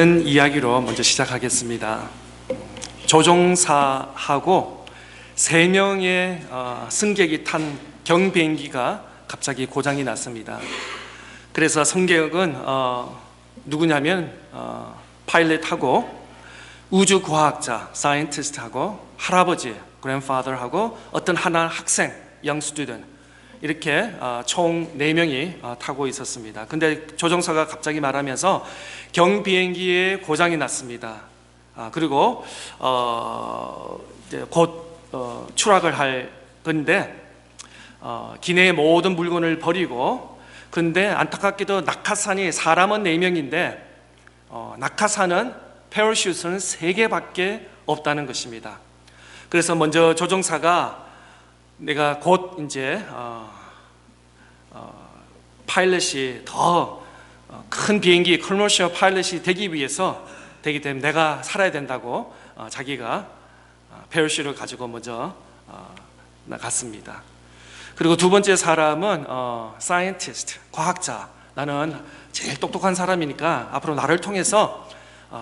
이야기로 먼저 시작하겠습니다. 조종사하고 3명의 승객이 탄 경비행기가 갑자기 고장이 났습니다. 그래서 승객은 누구냐면 파일럿하고 우주과학자 사이언티스트하고 할아버지 grandfather하고 어떤 하나 학생 young student 이렇게 총 4명이 타고 있었습니다. 근데 조종사가 갑자기 말하면서 경비행기에 고장이 났습니다. 그리고 이제 곧 추락을 할 건데 기내의 모든 물건을 버리고, 그런데 안타깝게도 낙하산이 사람은 4명인데 낙하산은 패러슈트는 3개밖에 없다는 것입니다. 그래서 먼저 조종사가 내가 곧 이제 파일럿이 더 큰 비행기 커머셜 파일럿이 되기 때문에 내가 살아야 된다고 자기가 패러슈트를 가지고 먼저 나갔습니다. 그리고 두 번째 사람은 사이언티스트, 과학자. 나는 제일 똑똑한 사람이니까 앞으로 나를 통해서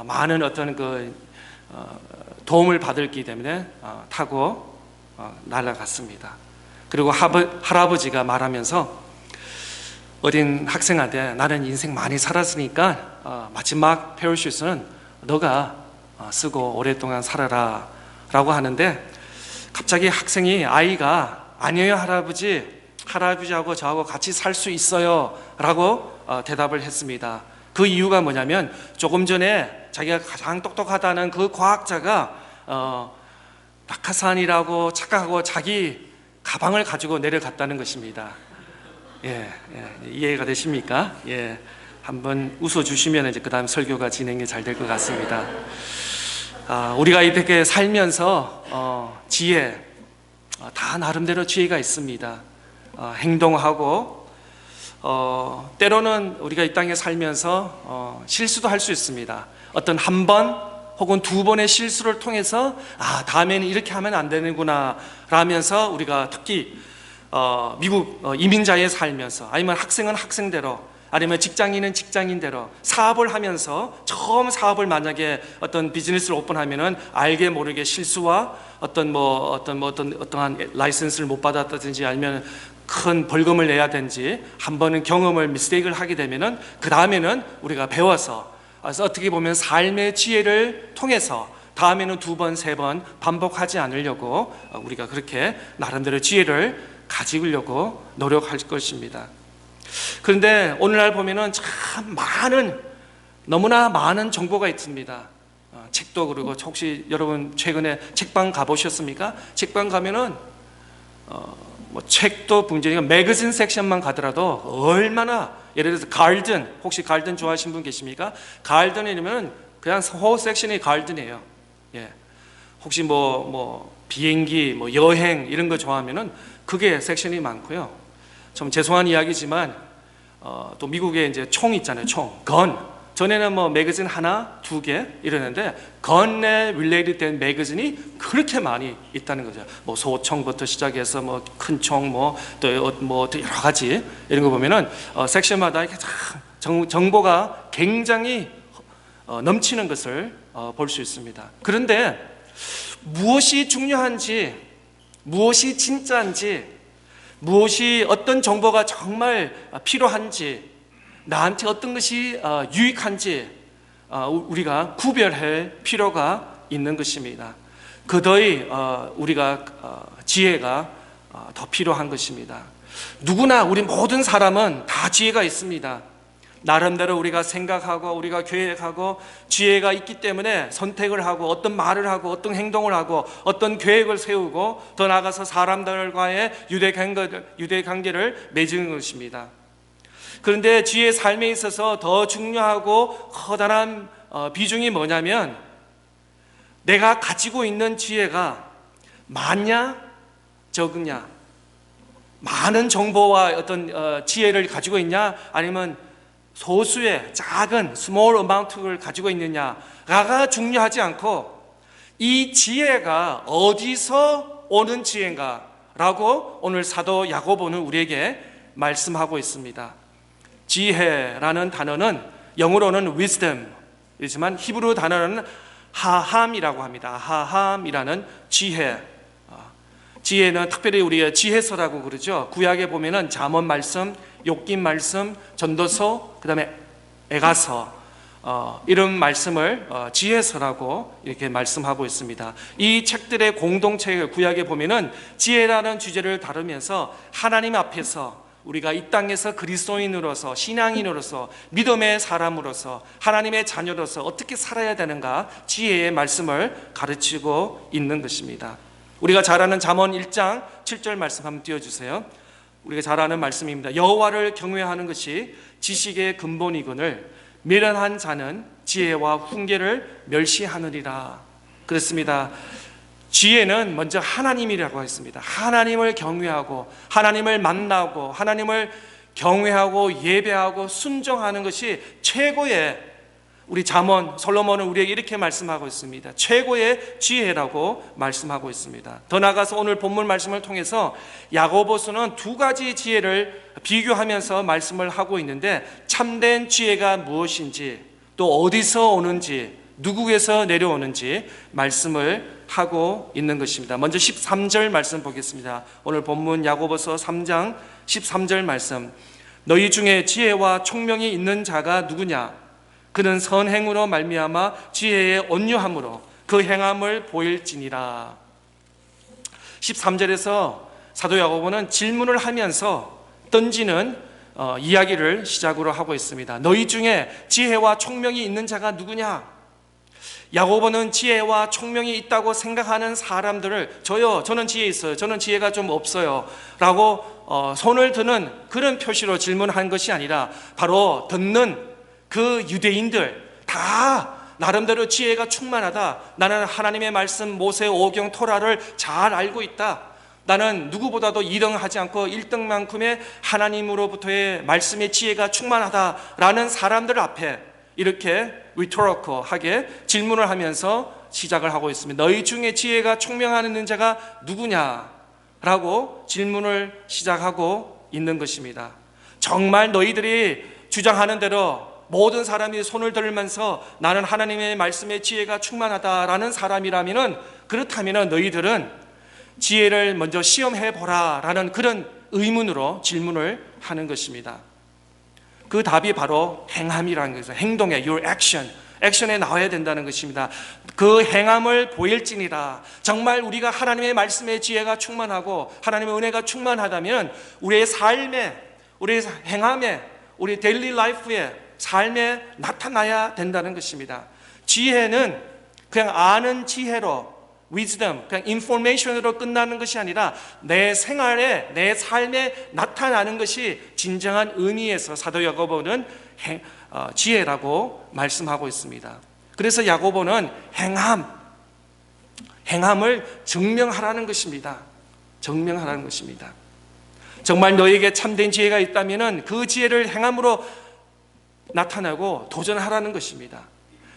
많은 어떤 도움을 받을기 때문에 타고 날아갔습니다. 그리고 할아버지가 말하면서 어린 학생한테 나는 인생 많이 살았으니까 마지막 패러슈트는 너가 쓰고 오랫동안 살아라 라고 하는데, 갑자기 아이가 아니에요 할아버지하고 저하고 같이 살 수 있어요 라고 대답을 했습니다. 그 이유가 뭐냐면 조금 전에 자기가 가장 똑똑하다는 그 과학자가 낙하산이라고 착각하고 자기 가방을 가지고 내려갔다는 것입니다. 이해가 되십니까? 한번 웃어주시면 이제 그 다음 설교가 진행이 잘 될 것 같습니다. 우리가 이렇게 살면서 지혜, 다 나름대로 지혜가 있습니다. 행동하고 때로는 우리가 이 땅에 살면서 실수도 할 수 있습니다. 어떤 한 번 혹은 2번의 실수를 통해서 다음에는 이렇게 하면 안 되는구나 라면서 우리가 특히 미국 이민자에 살면서, 아니면 학생은 학생대로, 아니면 직장인은 직장인대로 사업을 하면서 처음 사업을 만약에 어떤 비즈니스를 오픈하면은 알게 모르게 실수와 어떠한 라이선스를 못 받았다든지 아니면 큰 벌금을 내야 되는지 한 번은 경험을 미스테이크를 하게 되면은 그 다음에는 우리가 배워서, 그래서 어떻게 보면 삶의 지혜를 통해서 다음에는 2번, 3번 반복하지 않으려고 우리가 그렇게 나름대로 지혜를 가지려고 노력할 것입니다. 그런데 오늘날 보면은 참 너무나 많은 정보가 있습니다. 책도, 그리고 혹시 여러분 최근에 책방 가보셨습니까? 책방 가면은 책도 문제니까 매거진 섹션만 가더라도 얼마나, 예를 들어서 가든, 혹시 가든 좋아하시는 분 계십니까? 가든이면 그냥 호 섹션이 가든이에요. 혹시 비행기, 여행 이런 거 좋아하면은 그게 섹션이 많고요. 좀 죄송한 이야기지만 또 미국에 이제 총 있잖아요. 건. 전에는 매거진 하나, 2개 이러는데 건에 릴레이트 된 매거진이 그렇게 많이 있다는 거죠. 소총부터 시작해서 큰 총, 또 여러 가지 이런 거 보면은 섹션마다 이렇게 정보가 굉장히 넘치는 것을 볼 수 있습니다. 그런데 무엇이 중요한지, 무엇이 진짜인지, 무엇이 어떤 정보가 정말 필요한지, 나한테 어떤 것이 유익한지 우리가 구별할 필요가 있는 것입니다. 그더이 우리가 지혜가 더 필요한 것입니다. 누구나, 우리 모든 사람은 다 지혜가 있습니다. 나름대로 우리가 생각하고 우리가 계획하고 지혜가 있기 때문에 선택을 하고 어떤 말을 하고 어떤 행동을 하고 어떤 계획을 세우고 더 나아가서 사람들과의 유대관계를 맺는 것입니다. 그런데 지혜의 삶에 있어서 더 중요하고 커다란 비중이 뭐냐면, 내가 가지고 있는 지혜가 많냐 적으냐, 많은 정보와 어떤 지혜를 가지고 있냐, 아니면 소수의 작은 small amount를 가지고 있느냐가 중요하지 않고, 이 지혜가 어디서 오는 지혜인가 라고 오늘 사도 야고보는 우리에게 말씀하고 있습니다. 지혜라는 단어는 영어로는 wisdom, 이지만 히브리 단어는 하함이라고 합니다. 하함이라는 지혜. 지혜는 특별히 우리가 지혜서라고 그러죠. 구약에 보면은 잠언 말씀, 욥기 말씀, 전도서, 그다음에 에가서 이런 말씀을 지혜서라고 이렇게 말씀하고 있습니다. 이 책들의 공동체를 구약에 보면은 지혜라는 주제를 다루면서 하나님 앞에서 우리가 이 땅에서 그리스도인으로서 신앙인으로서 믿음의 사람으로서 하나님의 자녀로서 어떻게 살아야 되는가 지혜의 말씀을 가르치고 있는 것입니다. 우리가 잘 아는 잠언 1장 7절 말씀 한번 띄워주세요. 우리가 잘 아는 말씀입니다. 여호와를 경외하는 것이 지식의 근본이거늘 미련한 자는 지혜와 훈계를 멸시하느니라. 그렇습니다. 지혜는 먼저 하나님이라고 했습니다. 하나님을 경외하고 하나님을 만나고 하나님을 경외하고 예배하고 순종하는 것이 최고의, 우리 잠언 솔로몬은 우리에게 이렇게 말씀하고 있습니다. 최고의 지혜라고 말씀하고 있습니다. 더 나아가서 오늘 본문 말씀을 통해서 야고보서는 두 가지 지혜를 비교하면서 말씀을 하고 있는데 참된 지혜가 무엇인지 또 어디서 오는지 누구에서 내려오는지 말씀을 하고 있는 것입니다. 먼저 13절 말씀 보겠습니다. 오늘 본문 야고보서 3장 13절 말씀. 너희 중에 지혜와 총명이 있는 자가 누구냐? 그는 선행으로 말미암아 지혜의 온유함으로 그 행함을 보일지니라. 13절에서 사도 야고보는 질문을 하면서 던지는 이야기를 시작으로 하고 있습니다. 너희 중에 지혜와 총명이 있는 자가 누구냐? 야고보는 지혜와 총명이 있다고 생각하는 사람들을 저는 지혜 있어요, 저는 지혜가 좀 없어요 라고 손을 드는 그런 표시로 질문한 것이 아니라 바로 듣는 그 유대인들 다 나름대로 지혜가 충만하다, 나는 하나님의 말씀 모세 오경 토라를 잘 알고 있다, 나는 누구보다도 2등하지 않고 1등만큼의 하나님으로부터의 말씀의 지혜가 충만하다라는 사람들 앞에 이렇게 리토리컬하게 질문을 하면서 시작을 하고 있습니다. 너희 중에 지혜가 총명하는 자가 누구냐라고 질문을 시작하고 있는 것입니다. 정말 너희들이 주장하는 대로 모든 사람이 손을 들면서 나는 하나님의 말씀의 지혜가 충만하다라는 사람이라면, 그렇다면 너희들은 지혜를 먼저 시험해 보라라는 그런 의문으로 질문을 하는 것입니다. 그 답이 바로 행함이라는 것이죠. 행동에 your action, 액션에 나와야 된다는 것입니다. 그 행함을 보일지니라. 정말 우리가 하나님의 말씀의 지혜가 충만하고 하나님의 은혜가 충만하다면 우리의 삶에, 우리의 행함에, 우리 데일리 라이프에, 삶에 나타나야 된다는 것입니다. 지혜는 그냥 아는 지혜로, wisdom, 그냥 information으로 끝나는 것이 아니라 내 생활에, 내 삶에 나타나는 것이 진정한 의미에서 사도 야고보는 지혜라고 말씀하고 있습니다. 그래서 야고보는 행함을 증명하라는 것입니다. 증명하라는 것입니다. 정말 너에게 참된 지혜가 있다면 그 지혜를 행함으로 나타내고 도전하라는 것입니다.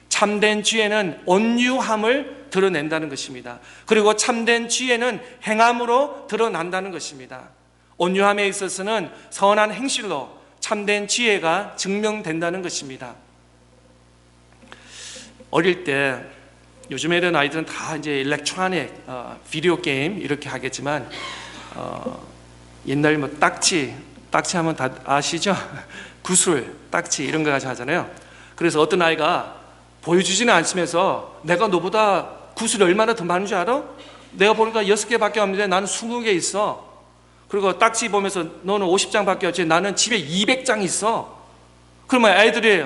참된 지혜는 온유함을 드러낸다는 것입니다. 그리고 참된 지혜는 행함으로 드러난다는 것입니다. 온유함에 있어서는 선한 행실로 참된 지혜가 증명된다는 것입니다. 어릴 때, 요즘 애들 아이들은 다 이제 일렉트로닉, 비디오 게임 이렇게 하겠지만 옛날 뭐 딱지 하면 다 아시죠? 구슬, 딱지 이런 거 가지고 하잖아요. 그래서 어떤 아이가 보여주지는 않으면서 내가 너보다 구슬이 얼마나 더 많은 줄 알아? 내가 보니까 6개밖에 없는데 나는 20개 있어. 그리고 딱지 보면서 너는 50장밖에 없지, 나는 집에 200장 있어. 그러면 애들이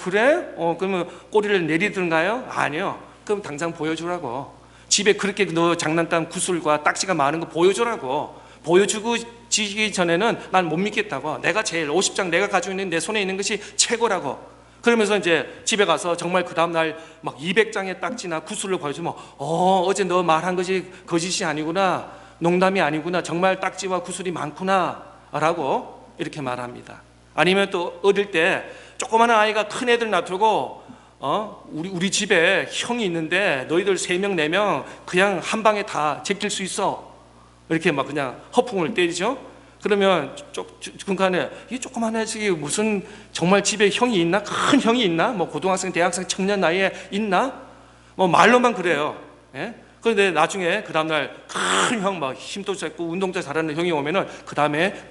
그래? 그러면 꼬리를 내리든가요? 아니요. 그럼 당장 보여주라고. 집에 그렇게 너 장난감 구슬과 딱지가 많은 거 보여주라고. 보여주고 지기 전에는 난 못 믿겠다고. 내가 제일 50장 내가 가지고 있는 내 손에 있는 것이 최고라고. 그러면서 이제 집에 가서 정말 그 다음날 막 200장의 딱지나 구슬을 보여주면 어제 너 말한 것이 거짓이 아니구나, 농담이 아니구나, 정말 딱지와 구슬이 많구나 라고 이렇게 말합니다. 아니면 또 어릴 때 조그마한 아이가 큰 애들 놔두고 우리 집에 형이 있는데 너희들 3명 4명 그냥 한 방에 다 제낄 수 있어, 이렇게 막 그냥 허풍을 때리죠. 그러면 중간에 이 조그만 애식이 무슨 정말 집에 형이 있나? 큰 형이 있나? 뭐 고등학생, 대학생, 청년 나이에 있나? 뭐 말로만 그래요. 예? 그런데 나중에 그 다음날 큰 형, 막 힘도 세고 운동도 잘하는 형이 오면은 그 다음에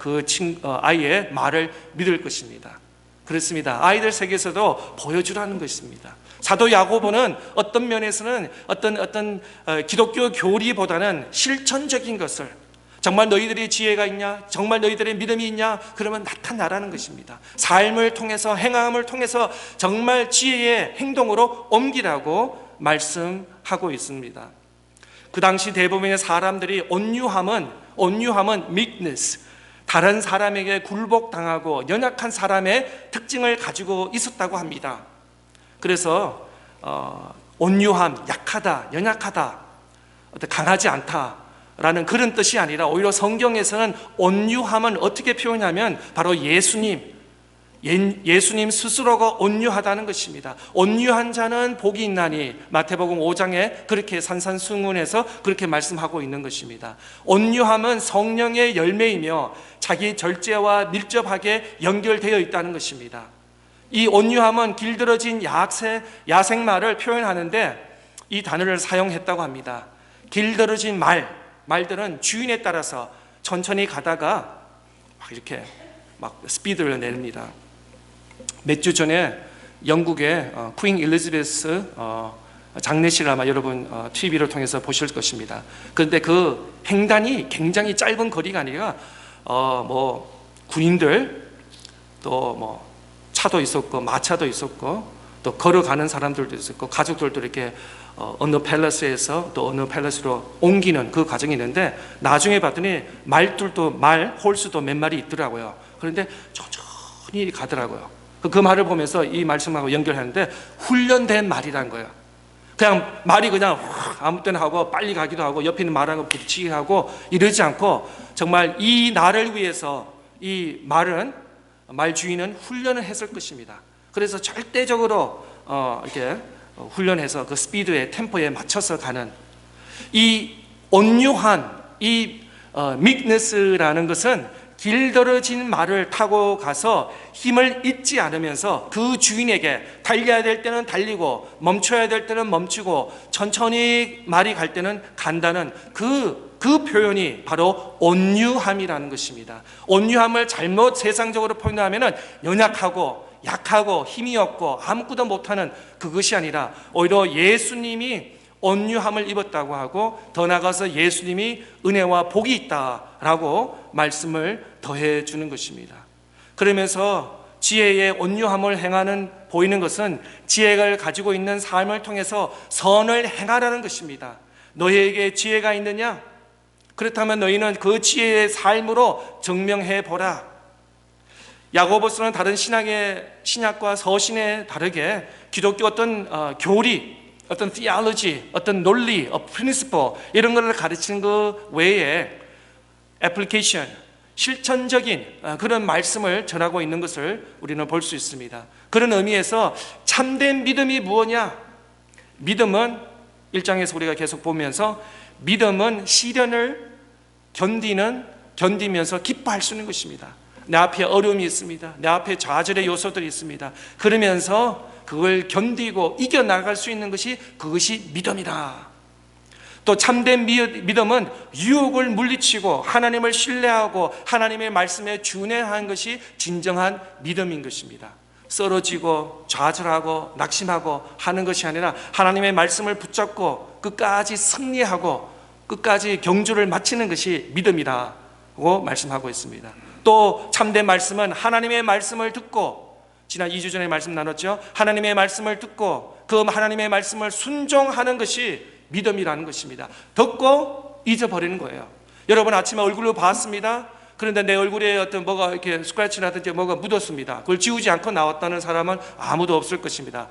아이의 말을 믿을 것입니다. 그렇습니다. 아이들 세계에서도 보여주라는 것입니다. 사도 야고보는 어떤 면에서는 어떤 기독교 교리보다는 실천적인 것을, 정말 너희들이 지혜가 있냐? 정말 너희들의 믿음이 있냐? 그러면 나타나라는 것입니다. 삶을 통해서, 행함을 통해서 정말 지혜의 행동으로 옮기라고 말씀하고 있습니다. 그 당시 대부분의 사람들이 온유함은 meekness, 다른 사람에게 굴복당하고 연약한 사람의 특징을 가지고 있었다고 합니다. 그래서 온유함, 약하다, 연약하다, 강하지 않다라는 그런 뜻이 아니라 오히려 성경에서는 온유함은 어떻게 표현하면 바로 예수님 스스로가 온유하다는 것입니다. 온유한 자는 복이 있나니, 마태복음 5장에 그렇게 산산수훈해서 그렇게 말씀하고 있는 것입니다. 온유함은 성령의 열매이며 자기 절제와 밀접하게 연결되어 있다는 것입니다. 이 온유함은 길들어진 야생말을 표현하는데 이 단어를 사용했다고 합니다. 길들어진 말들은 주인에 따라서 천천히 가다가 이렇게 스피드를 내립니다. 몇 주 전에 영국의 퀸 엘리자베스 장례식을 아마 여러분 TV를 통해서 보실 것입니다. 그런데 그 횡단이 굉장히 짧은 거리가 아니라 군인들, 또 차도 있었고 마차도 있었고 또 걸어가는 사람들도 있었고 가족들도 이렇게 어느 팰러스에서 또 어느 팰러스로 옮기는 그 과정이 있는데, 나중에 봤더니 홀수도 몇 마리 있더라고요. 그런데 천천히 가더라고요. 그 말을 보면서 이 말씀하고 연결하는데, 훈련된 말이란 거예요. 그냥 말이 그냥 아무 때나 하고 빨리 가기도 하고 옆에 있는 말하고 부딪히기도 하고 이러지 않고, 정말 이 나를 위해서 이 말 주인은 훈련을 했을 것입니다. 그래서 절대적으로 이렇게 훈련해서 그 스피드의 템포에 맞춰서 가는 이 온유한 이 meekness라는 것은 길들어진 말을 타고 가서 힘을 잊지 않으면서 그 주인에게 달려야 될 때는 달리고 멈춰야 될 때는 멈추고 천천히 말이 갈 때는 간다는 그 표현이 바로 온유함이라는 것입니다. 온유함을 잘못 세상적으로 표현하면 연약하고 약하고 힘이 없고 아무것도 못하는 그것이 아니라 오히려 예수님이 온유함을 입었다고 하고, 더 나아가서 예수님이 은혜와 복이 있다라고 말씀을 더해 주는 것입니다. 그러면서 지혜의 온유함을 보이는 것은 지혜를 가지고 있는 삶을 통해서 선을 행하라는 것입니다. 너희에게 지혜가 있느냐? 그렇다면 너희는 그 지혜의 삶으로 증명해 보라. 야고보서는 다른 신약과 서신에 다르게 기독교 어떤 교리, 어떤 theology, 어떤 논리, principle 이런 것을 가르치는 그 외에 application, 실천적인 그런 말씀을 전하고 있는 것을 우리는 볼 수 있습니다. 그런 의미에서 참된 믿음이 무엇이냐? 믿음은 1장에서 우리가 계속 보면서 믿음은 시련을 견디면서 기뻐할 수 있는 것입니다. 내 앞에 어려움이 있습니다. 내 앞에 좌절의 요소들이 있습니다. 그러면서 그걸 견디고 이겨나갈 수 있는 그것이 믿음이다. 또 참된 믿음은 유혹을 물리치고 하나님을 신뢰하고 하나님의 말씀에 준행하는 것이 진정한 믿음인 것입니다. 쓰러지고 좌절하고 낙심하고 하는 것이 아니라 하나님의 말씀을 붙잡고 끝까지 승리하고 끝까지 경주를 마치는 것이 믿음이라고 말씀하고 있습니다. 또 참된 말씀은 하나님의 말씀을 듣고, 지난 2주 전에 말씀 나눴죠. 하나님의 말씀을 듣고 그 하나님의 말씀을 순종하는 것이 믿음이라는 것입니다. 듣고 잊어버리는 거예요. 여러분 아침에 얼굴로 봤습니다. 그런데 내 얼굴에 뭐가 이렇게 스크래치라든지 뭐가 묻었습니다. 그걸 지우지 않고 나왔다는 사람은 아무도 없을 것입니다.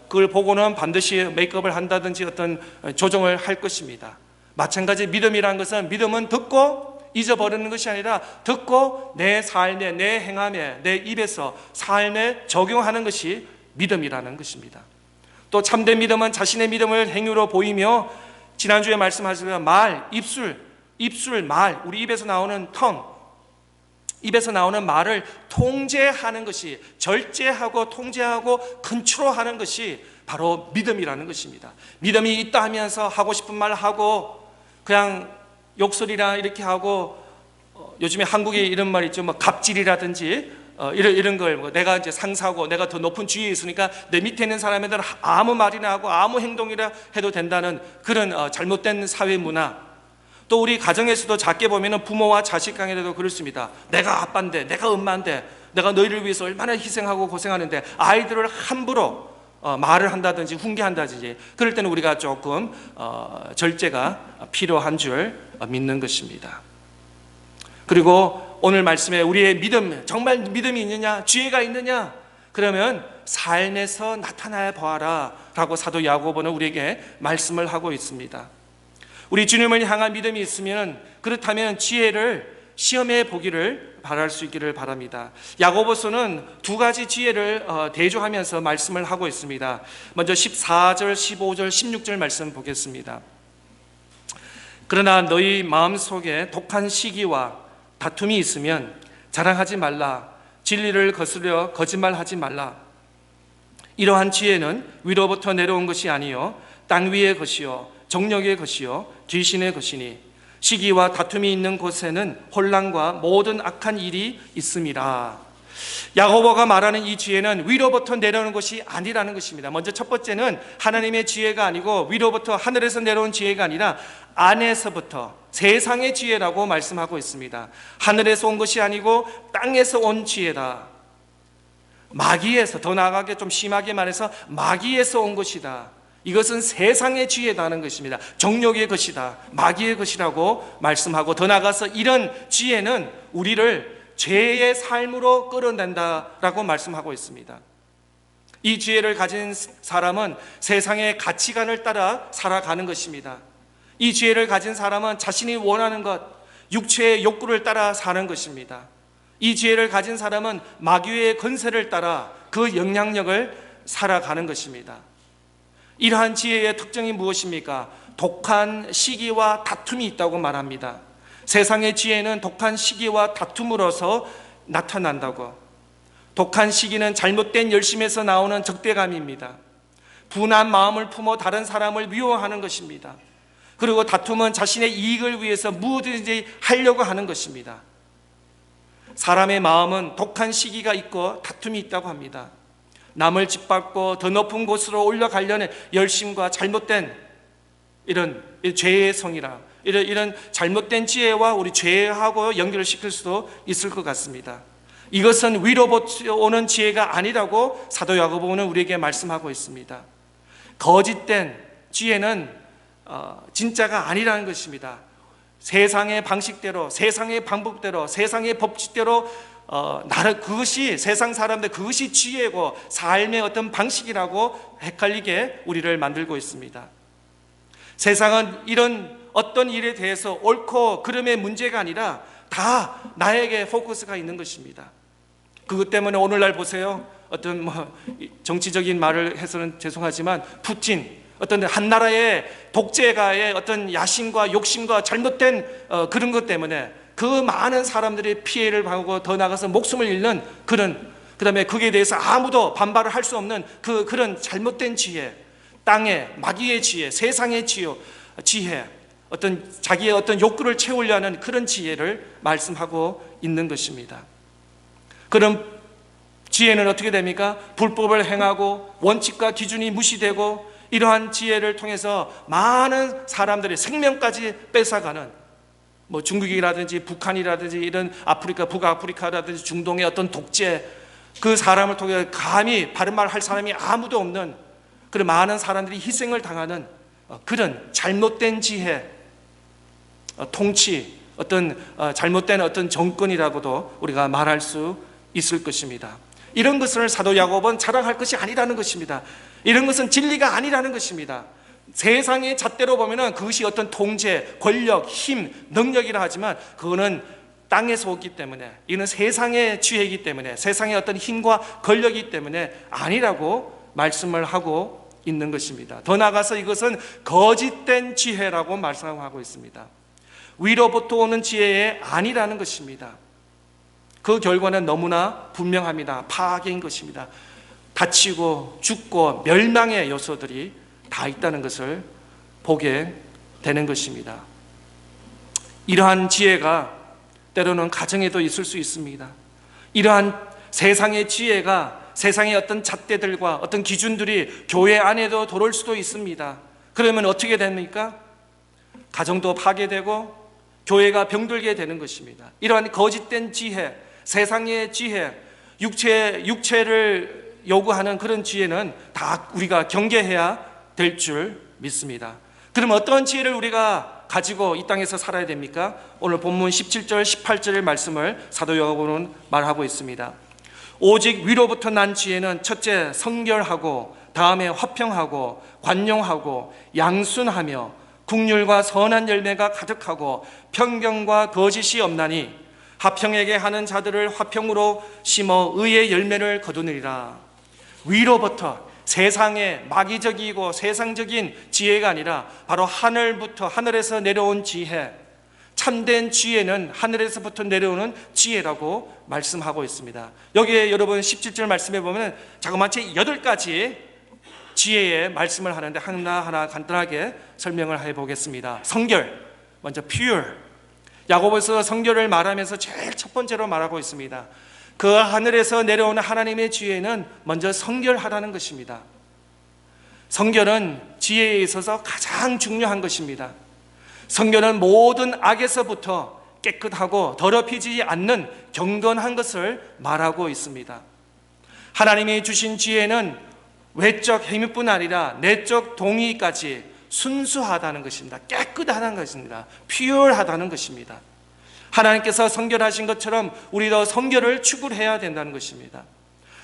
그걸 보고는 반드시 메이크업을 한다든지 어떤 조정을 할 것입니다. 마찬가지 믿음이라는 것은, 믿음은 듣고 잊어버리는 것이 아니라 듣고 내 삶에, 내 행함에, 내 입에서 삶에 적용하는 것이 믿음이라는 것입니다. 또 참된 믿음은 자신의 믿음을 행위로 보이며, 지난주에 말씀하셨던 입술, 말, 우리 입에서 나오는 tongue, 입에서 나오는 말을 통제하는 것이, 절제하고 통제하고 컨트롤하는 것이 바로 믿음이라는 것입니다. 믿음이 있다 하면서 하고 싶은 말 하고 그냥 욕설이나 이렇게 하고, 요즘에 한국에 이런 말 있죠. 뭐 갑질이라든지 이런 걸 뭐 내가 이제 상사고 내가 더 높은 지위에 있으니까 내 밑에 있는 사람애들 아무 말이나 하고 아무 행동이나 해도 된다는 그런 잘못된 사회 문화. 또 우리 가정에서도 작게 보면은 부모와 자식 간에도 그렇습니다. 내가 아빠인데, 내가 엄마인데, 내가 너희를 위해서 얼마나 희생하고 고생하는데 아이들을 함부로 말을 한다든지 훈계한다든지, 그럴 때는 우리가 조금 절제가 필요한 줄 믿는 것입니다. 그리고 오늘 말씀에 우리의 믿음, 정말 믿음이 있느냐, 지혜가 있느냐, 그러면 삶에서 나타나야 보아라 라고 사도 야고보는 우리에게 말씀을 하고 있습니다. 우리 주님을 향한 믿음이 있으면, 그렇다면 지혜를 시험해 보기를 바랄 수 있기를 바랍니다. 야고보서는 두 가지 지혜를 대조하면서 말씀을 하고 있습니다. 먼저 14절, 15절, 16절 말씀 보겠습니다. 그러나 너희 마음속에 독한 시기와 다툼이 있으면 자랑하지 말라. 진리를 거스려 거짓말하지 말라. 이러한 지혜는 위로부터 내려온 것이 아니요 땅 위의 것이요 정력의 것이요 귀신의 것이니 시기와 다툼이 있는 곳에는 혼란과 모든 악한 일이 있음이라. 야고보가 말하는 이 지혜는 위로부터 내려오는 것이 아니라는 것입니다. 먼저 첫 번째는 하나님의 지혜가 아니고 위로부터 하늘에서 내려온 지혜가 아니라 안에서부터 세상의 지혜라고 말씀하고 있습니다. 하늘에서 온 것이 아니고 땅에서 온 지혜다. 마귀에서, 더 나아가게 좀 심하게 말해서 마귀에서 온 것이다. 이것은 세상의 지혜다는 것입니다. 정욕의 것이다, 마귀의 것이라고 말씀하고, 더 나아가서 이런 지혜는 우리를 죄의 삶으로 끌어낸다라고 말씀하고 있습니다. 이 지혜를 가진 사람은 세상의 가치관을 따라 살아가는 것입니다. 이 지혜를 가진 사람은 자신이 원하는 것, 육체의 욕구를 따라 사는 것입니다. 이 지혜를 가진 사람은 마귀의 권세를 따라 그 영향력을 살아가는 것입니다. 이러한 지혜의 특징이 무엇입니까? 독한 시기와 다툼이 있다고 말합니다. 세상의 지혜는 독한 시기와 다툼으로서 나타난다고. 독한 시기는 잘못된 열심에서 나오는 적대감입니다. 분한 마음을 품어 다른 사람을 미워하는 것입니다. 그리고 다툼은 자신의 이익을 위해서 무엇든지 하려고 하는 것입니다. 사람의 마음은 독한 시기가 있고 다툼이 있다고 합니다. 남을 짓밟고 더 높은 곳으로 올라가려는 열심과 잘못된 이런 죄의 성이라, 이런 잘못된 지혜와 우리 죄하고 연결을 시킬 수도 있을 것 같습니다. 이것은 위로부터 오는 지혜가 아니라고 사도 야고보는 우리에게 말씀하고 있습니다. 거짓된 지혜는 진짜가 아니라는 것입니다. 세상의 방식대로, 세상의 방법대로, 세상의 법칙대로 그것이 세상 사람들, 그것이 지혜고 삶의 어떤 방식이라고 헷갈리게 우리를 만들고 있습니다. 세상은 이런 어떤 일에 대해서 옳고 그름의 문제가 아니라 다 나에게 포커스가 있는 것입니다. 그것 때문에 오늘날 보세요. 어떤 정치적인 말을 해서는 죄송하지만 푸틴, 어떤 한 나라의 독재가의 어떤 야심과 욕심과 잘못된 그런 것 때문에 그 많은 사람들이 피해를 받고 더 나아가서 목숨을 잃는 그다음에 거기에 대해서 아무도 반발을 할 수 없는 그런 잘못된 지혜, 땅의 마귀의 지혜, 세상의 지혜, 어떤 자기의 어떤 욕구를 채우려 하는 그런 지혜를 말씀하고 있는 것입니다. 그런 지혜는 어떻게 됩니까? 불법을 행하고 원칙과 기준이 무시되고, 이러한 지혜를 통해서 많은 사람들의 생명까지 뺏어가는, 중국이라든지 북한이라든지 이런 아프리카, 북아프리카라든지 중동의 어떤 독재, 그 사람을 통해 감히 바른 말 할 사람이 아무도 없는 그런 많은 사람들이 희생을 당하는 그런 잘못된 지혜, 통치, 어떤 잘못된 어떤 정권이라고도 우리가 말할 수 있을 것입니다. 이런 것을 사도 야고보는 자랑할 것이 아니라는 것입니다. 이런 것은 진리가 아니라는 것입니다. 세상의 잣대로 보면은 그것이 어떤 통제, 권력, 힘, 능력이라 하지만 그거는 땅에서 오기 때문에, 이는 세상의 지혜이기 때문에, 세상의 어떤 힘과 권력이기 때문에 아니라고 말씀을 하고 있는 것입니다. 더 나아가서 이것은 거짓된 지혜라고 말씀하고 있습니다. 위로부터 오는 지혜에 아니라는 것입니다. 그 결과는 너무나 분명합니다. 파괴인 것입니다. 다치고 죽고 멸망의 요소들이 다 있다는 것을 보게 되는 것입니다. 이러한 지혜가 때로는 가정에도 있을 수 있습니다. 이러한 세상의 지혜가 세상의 어떤 잣대들과 어떤 기준들이 교회 안에도 들어올 수도 있습니다. 그러면 어떻게 됩니까? 가정도 파괴되고 교회가 병들게 되는 것입니다. 이러한 거짓된 지혜, 세상의 지혜, 육체를 요구하는 그런 지혜는 다 우리가 경계해야 될 줄 믿습니다. 그럼 어떤 지혜를 우리가 가지고 이 땅에서 살아야 됩니까? 오늘 본문 17절, 18절의 말씀을 사도 야고보는 말하고 있습니다. 오직 위로부터 난 지혜는 첫째 성결하고, 다음에 화평하고 관용하고 양순하며 국률과 선한 열매가 가득하고 편견과 거짓이 없나니 화평에게 하는 자들을 화평으로 심어 의의 열매를 거두느니라. 위로부터, 세상의 마귀적이고 세상적인 지혜가 아니라 바로 하늘부터, 하늘에서 내려온 지혜, 참된 지혜는 하늘에서부터 내려오는 지혜라고 말씀하고 있습니다. 여기에 여러분 17절 말씀해 보면 자그마치 8가지 지혜의 말씀을 하는데 하나하나 간단하게 설명을 해보겠습니다. 성결, 먼저 pure. 야고보서 성결을 말하면서 제일 첫 번째로 말하고 있습니다. 그 하늘에서 내려오는 하나님의 지혜는 먼저 성결하라는 것입니다. 성결은 지혜에 있어서 가장 중요한 것입니다. 성결은 모든 악에서부터 깨끗하고 더럽히지 않는 경건한 것을 말하고 있습니다. 하나님이 주신 지혜는 외적 행위뿐 아니라 내적 동의까지 순수하다는 것입니다. 깨끗하다는 것입니다. 퓨어하다는 것입니다. 하나님께서 성결하신 것처럼 우리도 성결을 추구해야 된다는 것입니다.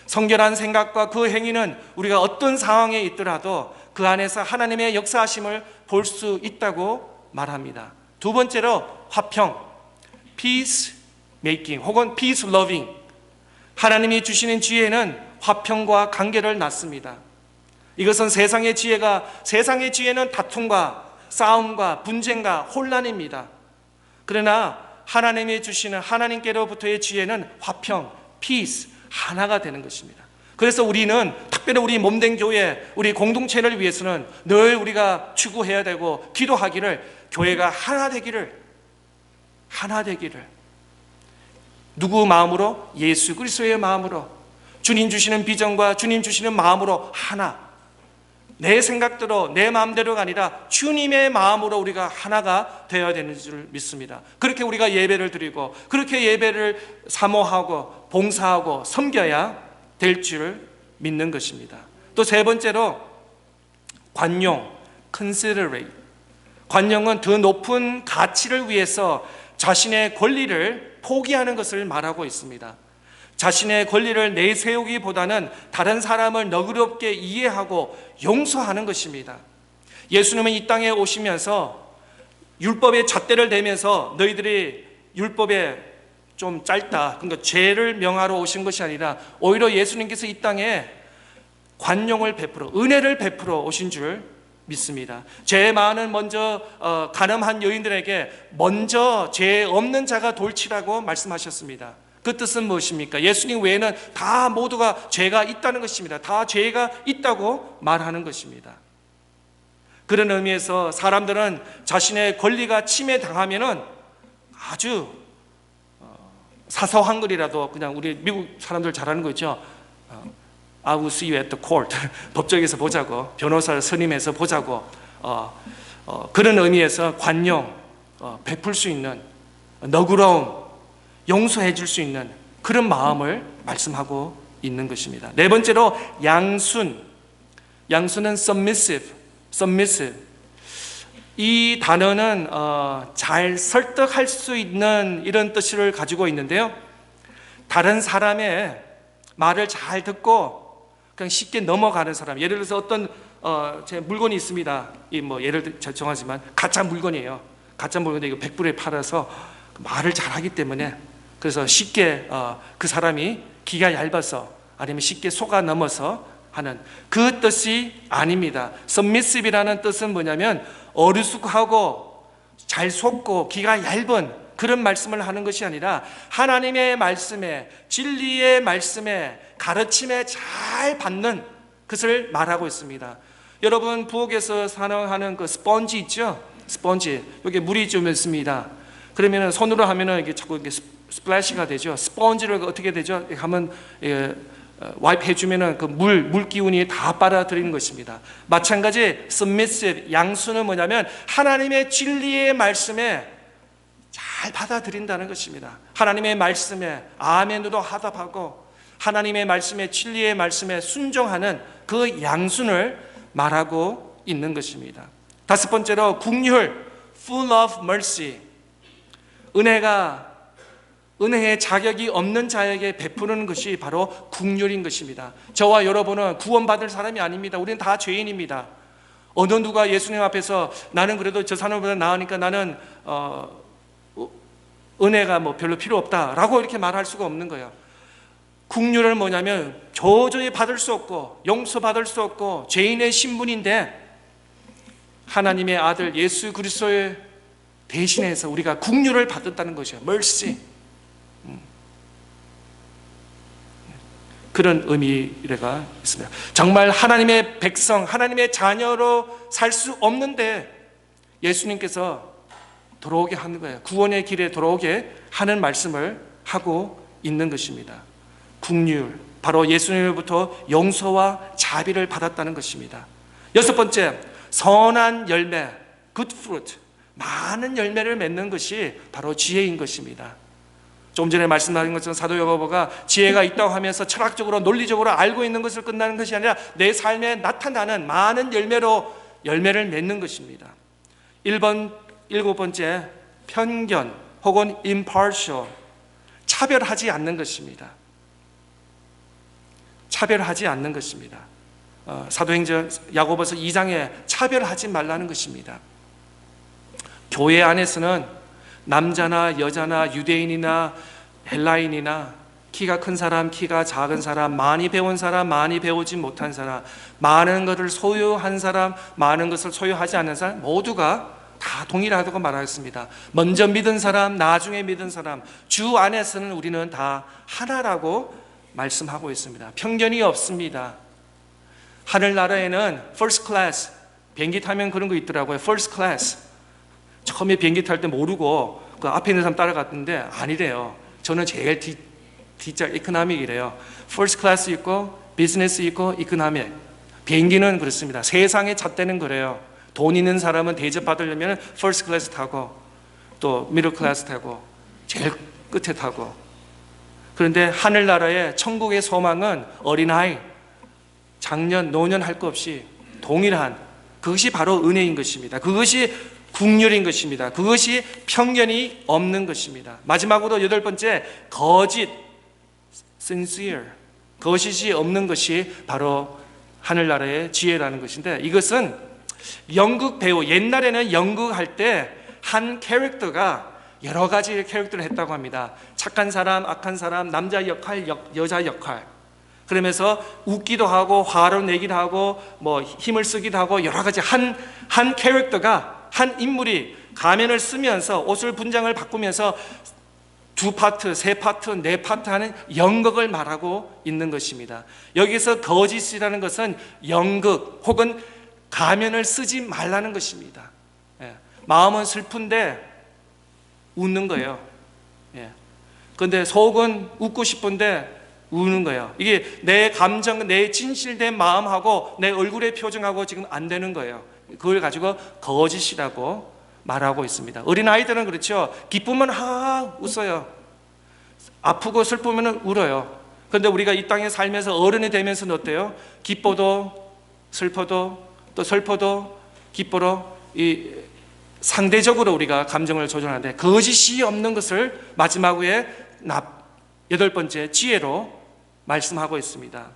성결한 생각과 그 행위는 우리가 어떤 상황에 있더라도 그 안에서 하나님의 역사하심을 볼 수 있다고 말합니다. 두 번째로 화평, peace making 혹은 peace loving. 하나님이 주시는 지혜는 화평과 관계를 낳습니다. 이것은 세상의 지혜는 다툼과 싸움과 분쟁과 혼란입니다. 그러나 하나님이 주시는 하나님께로부터의 지혜는 화평, peace, 하나가 되는 것입니다. 그래서 우리는 특별히 우리 몸된 교회, 우리 공동체를 위해서는 늘 우리가 추구해야 되고 기도하기를, 교회가 하나 되기를. 누구 마음으로? 예수 그리스도의 마음으로. 주님 주시는 비전과 주님 주시는 마음으로 하나. 내 생각대로 내 마음대로가 아니라 주님의 마음으로 우리가 하나가 되어야 되는 줄 믿습니다. 그렇게 우리가 예배를 드리고 그렇게 예배를 사모하고 봉사하고 섬겨야 될 줄 믿는 것입니다. 또 세 번째로 관용, considerate. 관용은 더 높은 가치를 위해서 자신의 권리를 포기하는 것을 말하고 있습니다. 자신의 권리를 내세우기보다는 다른 사람을 너그럽게 이해하고 용서하는 것입니다. 예수님은 이 땅에 오시면서 율법의 잣대를 대면서 너희들이 율법에 좀 짧다, 그러니까 죄를 명하러 오신 것이 아니라 오히려 예수님께서 이 땅에 관용을 베풀어, 은혜를 베풀어 오신 줄 믿습니다. 죄 많은 먼저 가늠한 여인들에게 먼저 죄 없는 자가 돌치라고 말씀하셨습니다. 그 뜻은 무엇입니까? 예수님 외에는 다 모두가 죄가 있다는 것입니다. 다 죄가 있다고 말하는 것입니다. 그런 의미에서 사람들은 자신의 권리가 침해당하면은 아주 사소한 거리라도 그냥 우리 미국 사람들 잘하는 거 있죠. I will see you at the court. 법정에서 보자고, 변호사를 선임해서 보자고, 그런 의미에서 관용, 베풀 수 있는 너그러움, 용서해 줄 수 있는 그런 마음을 말씀하고 있는 것입니다. 네 번째로 양순. 양순은 submissive. 이 단어는 잘 설득할 수 있는 이런 뜻을 가지고 있는데요. 다른 사람의 말을 잘 듣고 그냥 쉽게 넘어가는 사람. 예를 들어서 어떤 제 물건이 있습니다. 이 뭐 예를 들어 정하지만 가짜 물건이에요. 가짜 물건인데 이거 100불에 팔아서 말을 잘하기 때문에 그래서 쉽게 그 사람이 기가 얇아서 아니면 쉽게 속아 넘어서 하는 그 뜻이 아닙니다. submissive이라는 뜻은 뭐냐면 어리숙하고 잘 속고 기가 얇은 그런 말씀을 하는 것이 아니라 하나님의 말씀에, 진리의 말씀에, 가르침에 잘 받는 것을 말하고 있습니다. 여러분 부엌에서 사용하는 그 스펀지 있죠? 스펀지, 여기 물이 좀 있습니다. 그러면 손으로 하면은 이게 자꾸 이렇게 스플래시가 되죠. 스펀지를 어떻게 되죠? 하면 와이프 해주면은 그 물 기운이 다 빨아들이는 것입니다. 마찬가지 submissive, 양수는 뭐냐면 하나님의 진리의 말씀에 잘 받아들인다는 것입니다. 하나님의 말씀에 아멘으로 하답하고 하나님의 말씀에, 진리의 말씀에 순종하는 그 양순을 말하고 있는 것입니다. 다섯 번째로 국률, full of mercy. 은혜의 자격이 없는 자에게 베푸는 것이 바로 국률인 것입니다. 저와 여러분은 구원받을 사람이 아닙니다. 우리는 다 죄인입니다. 어느 누가 예수님 앞에서 나는 그래도 저 사람보다 나으니까 나는 은혜가 뭐 별로 필요 없다라고 이렇게 말할 수가 없는 거예요. 국률은 뭐냐면 도저히 받을 수 없고 용서받을 수 없고 죄인의 신분인데 하나님의 아들 예수 그리스도의 대신해서 우리가 국률을 받았다는 것이에요. mercy. 그런 의미가 있습니다. 정말 하나님의 백성, 하나님의 자녀로 살 수 없는데 예수님께서 돌아오게 하는 거예요. 구원의 길에 돌아오게 하는 말씀을 하고 있는 것입니다. 국률, 바로 예수님으로부터 용서와 자비를 받았다는 것입니다. 여섯 번째, 선한 열매, good fruit, 많은 열매를 맺는 것이 바로 지혜인 것입니다. 좀 전에 말씀드린 것처럼 사도 야고보가 지혜가 있다고 하면서 철학적으로 논리적으로 알고 있는 것을 끝나는 것이 아니라 내 삶에 나타나는 많은 열매를 맺는 것입니다. 일곱 번째, 편견 혹은 impartial, 차별하지 않는 것입니다. 차별하지 않는 것입니다. 사도행전 야고보서 2장에 차별하지 말라는 것입니다. 교회 안에서는 남자나 여자나 유대인이나 헬라인이나 키가 큰 사람, 키가 작은 사람, 많이 배운 사람, 많이 배우지 못한 사람, 많은 것을 소유한 사람, 많은 것을 소유하지 않는 사람 모두가 다 동일하다고 말하였습니다. 먼저 믿은 사람, 나중에 믿은 사람, 주 안에서는 우리는 다 하나라고 말씀하고 있습니다. 편견이 없습니다. 하늘나라에는 first class, 비행기 타면 그런 거 있더라고요. first class. 처음에 비행기 탈 때 모르고 그 앞에 있는 사람 따라갔는데 아니래요. 저는 제일 뒷자 이코노믹이래요. 퍼스트 클래스 있고 비즈니스 있고 이코노믹. 비행기는 그렇습니다. 세상의 잣대는 그래요. 돈 있는 사람은 대접받으려면 퍼스트 클래스 타고 또 미들 클래스 타고 제일 끝에 타고. 그런데 하늘나라의 천국의 소망은 어린아이, 장년, 노년 할 것 없이 동일한, 그것이 바로 은혜인 것입니다. 그것이 국률인 것입니다. 그것이 편견이 없는 것입니다. 마지막으로 여덟 번째, 거짓, sincere, 거짓이 없는 것이 바로 하늘나라의 지혜라는 것인데, 이것은 연극 배우, 옛날에는 연극할 때 한 캐릭터가 여러 가지 캐릭터를 했다고 합니다. 착한 사람, 악한 사람, 남자 역할, 여자 역할. 그러면서 웃기도 하고 화를 내기도 하고 뭐 힘을 쓰기도 하고 여러 가지 한 캐릭터가, 한 인물이 가면을 쓰면서 옷을 분장을 바꾸면서 두 파트, 세 파트, 네 파트 하는 연극을 말하고 있는 것입니다. 여기서 거짓이라는 것은 연극 혹은 가면을 쓰지 말라는 것입니다. 마음은 슬픈데 웃는 거예요. 그런데 속은 웃고 싶은데 우는 거예요. 이게 내 감정, 내 진실된 마음하고 내 얼굴의 표정하고 지금 안 되는 거예요. 그걸 가지고 거짓이라고 말하고 있습니다. 어린아이들은 그렇죠. 기쁘면 웃어요. 아프고 슬프면 울어요. 그런데 우리가 이 땅에 살면서 어른이 되면서는 어때요? 기뻐도 슬퍼도 또 슬퍼도 기뻐도 이 상대적으로 우리가 감정을 조절하는데, 거짓이 없는 것을 마지막에 여덟 번째 지혜로 말씀하고 있습니다.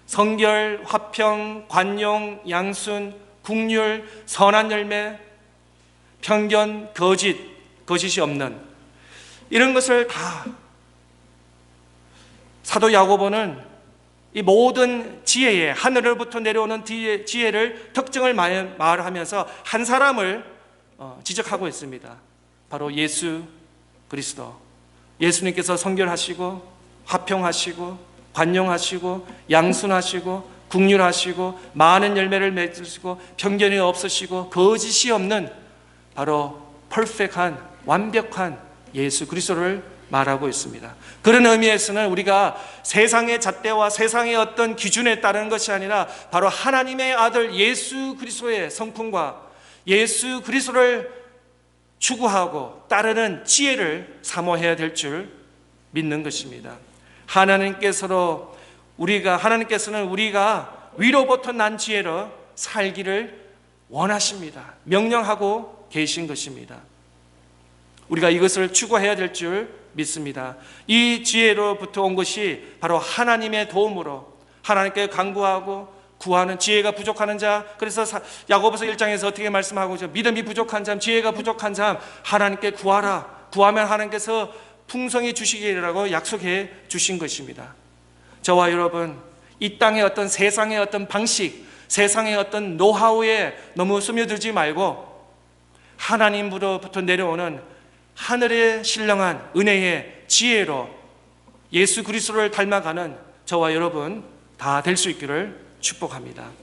성결, 화평, 관용, 양순, 국률, 선한 열매, 편견, 거짓이 없는, 이런 것을 다 사도 야고보는 이 모든 지혜에, 하늘로부터 내려오는 지혜를 특징을 말하면서 한 사람을 지적하고 있습니다. 바로 예수 그리스도. 예수님께서 선결하시고 화평하시고 관용하시고 양순하시고 국률하시고 많은 열매를 맺으시고 편견이 없으시고 거짓이 없는 바로 퍼펙트한 완벽한 예수 그리스도를 말하고 있습니다. 그런 의미에서는 우리가 세상의 잣대와 세상의 어떤 기준에 따르는 것이 아니라 바로 하나님의 아들 예수 그리스도의 성품과 예수 그리스도를 추구하고 따르는 지혜를 사모해야 될 줄 믿는 것입니다. 하나님께서는 우리가 위로부터 난 지혜로 살기를 원하십니다. 명령하고 계신 것입니다. 우리가 이것을 추구해야 될 줄 믿습니다. 이 지혜로부터 온 것이 바로 하나님의 도움으로 하나님께 간구하고 구하는 지혜가 부족하는 자, 그래서 야고보서 1장에서 어떻게 말씀하고 있죠? 믿음이 부족한 자, 지혜가 부족한 자 하나님께 구하라. 구하면 하나님께서 풍성히 주시리라고 약속해 주신 것입니다. 저와 여러분, 이 땅의 어떤 세상의 어떤 방식, 세상의 어떤 노하우에 너무 스며들지 말고 하나님으로부터 내려오는 하늘의 신령한 은혜의 지혜로 예수 그리스도를 닮아가는 저와 여러분 다 될 수 있기를 축복합니다.